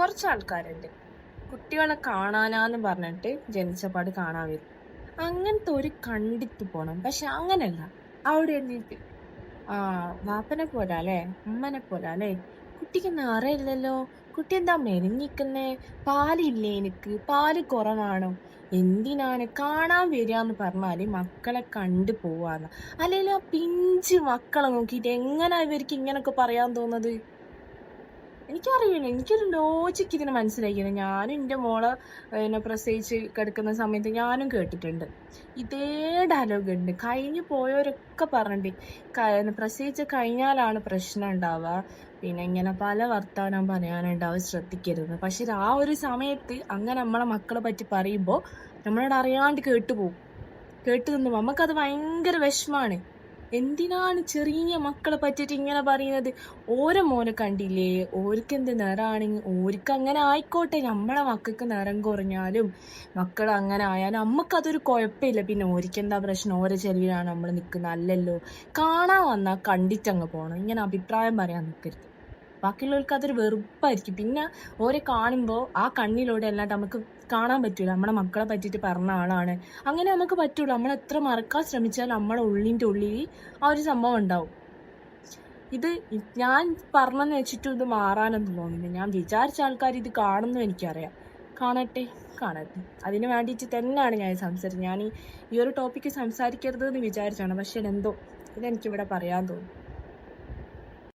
കുറച്ച് ആൾക്കാരുണ്ട് കുട്ടികളെ കാണാനാന്ന് പറഞ്ഞിട്ട് ജനിച്ചപാട് കാണാൻ വരും. അങ്ങനത്തെ ഒരു കണ്ടിട്ട് പോണം. പക്ഷെ അങ്ങനല്ല, അവിടെ എഴുന്നേറ്റ് ആ വാപ്പനെ പോലെ അല്ലേ, ഉമ്മനെ പോലെ അല്ലേ, കുട്ടിക്ക് നിറയില്ലല്ലോ, കുട്ടി എന്താ മെലിഞ്ഞിക്കുന്നേ, പാലില്ലേ, എനിക്ക് പാല് കുറവാണോ, എന്തിനാണ് കാണാൻ വരികയെന്ന് പറഞ്ഞാല് മക്കളെ കണ്ടു പോവാന്ന്. അല്ലെങ്കിൽ ആ പിഞ്ച് മക്കളെ നോക്കിയിട്ട് എങ്ങനെ ഇവർക്ക് ഇങ്ങനൊക്കെ പറയാൻ തോന്നുന്നത്? എനിക്കറിയില്ല. എനിക്കൊരു ലോജിക്ക് ഇതിന് മനസ്സിലാക്കിയില്ല. ഞാനും എൻ്റെ മോളെ പ്രസവിച്ച് കിടക്കുന്ന സമയത്ത് ഞാനും കേട്ടിട്ടുണ്ട്. ഇതേ ഡയലോഗ് ഉണ്ട്. കഴിഞ്ഞു പോയവരൊക്കെ പറഞ്ഞിട്ടുണ്ട് പ്രസവിച്ച് കഴിഞ്ഞാലാണ് പ്രശ്നം ഉണ്ടാവുക, പിന്നെ ഇങ്ങനെ പല വർത്താനം പറയാനുണ്ടാവുക, ശ്രദ്ധിക്കരുത്. പക്ഷെ ആ ഒരു സമയത്ത് അങ്ങനെ നമ്മളെ മക്കളെ പറ്റി പറയുമ്പോൾ നമ്മളോട് അറിയാണ്ട് കേട്ടുപോകും. കേട്ട് നിന്ന് നമുക്കത് ഭയങ്കര വിഷമാണ്. എന്തിനാണ് ചെറിയ മക്കളെ പറ്റിയിട്ട് ഇങ്ങനെ പറയുന്നത്? ഓരോ മോനെ കണ്ടില്ലേ, ഓർക്കെന്ത് നിറാണെങ്കിൽ ഓർക്ക് അങ്ങനെ ആയിക്കോട്ടെ. നമ്മളെ മക്കൾക്ക് നിറം കുറഞ്ഞാലും മക്കൾ അങ്ങനെ ആയാലും നമുക്കതൊരു കുഴപ്പമില്ല. പിന്നെ ഓർക്കെന്താ പ്രശ്നം, ഓരോ ചെലവിലാണ് നമ്മൾ നിൽക്കുന്നത്, അല്ലല്ലോ. കാണാൻ വന്നാൽ കണ്ടിട്ടങ്ങ് പോകണം. ഇങ്ങനെ അഭിപ്രായം പറയാൻ നിൽക്കരുത്. ബാക്കിയുള്ളവർക്ക് അതൊരു വെറുപ്പായിരിക്കും. പിന്നെ ഓരെ കാണുമ്പോൾ ആ കണ്ണിലൂടെ അല്ലാണ്ട് നമുക്ക് കാണാൻ പറ്റൂല നമ്മളെ മക്കളെ പറ്റിയിട്ട് പറഞ്ഞ ആളാണ്. അങ്ങനെ നമുക്ക് പറ്റൂല. നമ്മൾ എത്ര മറക്കാൻ ശ്രമിച്ചാലും നമ്മളെ ഉള്ളിൻ്റെ ഉള്ളിൽ ആ ഒരു സംഭവം ഉണ്ടാവും. ഇത് ഞാൻ പറഞ്ഞെന്ന് വെച്ചിട്ടും ഇത് മാറാനൊന്നും തോന്നുന്നില്ല. ഞാൻ വിചാരിച്ച ആൾക്കാർ ഇത് കാണുന്നു എനിക്കറിയാം. കാണട്ടെ, കാണട്ടെ. അതിന് വേണ്ടിയിട്ട് തന്നെയാണ് ഞാൻ സംസാരിച്ചത്. ഞാൻ ഈ ഒരു ടോപ്പിക്ക് സംസാരിക്കരുത് എന്ന് വിചാരിച്ചാണ്. പക്ഷെ എന്തോ ഇതെനിക്കിവിടെ പറയാൻ തോന്നി.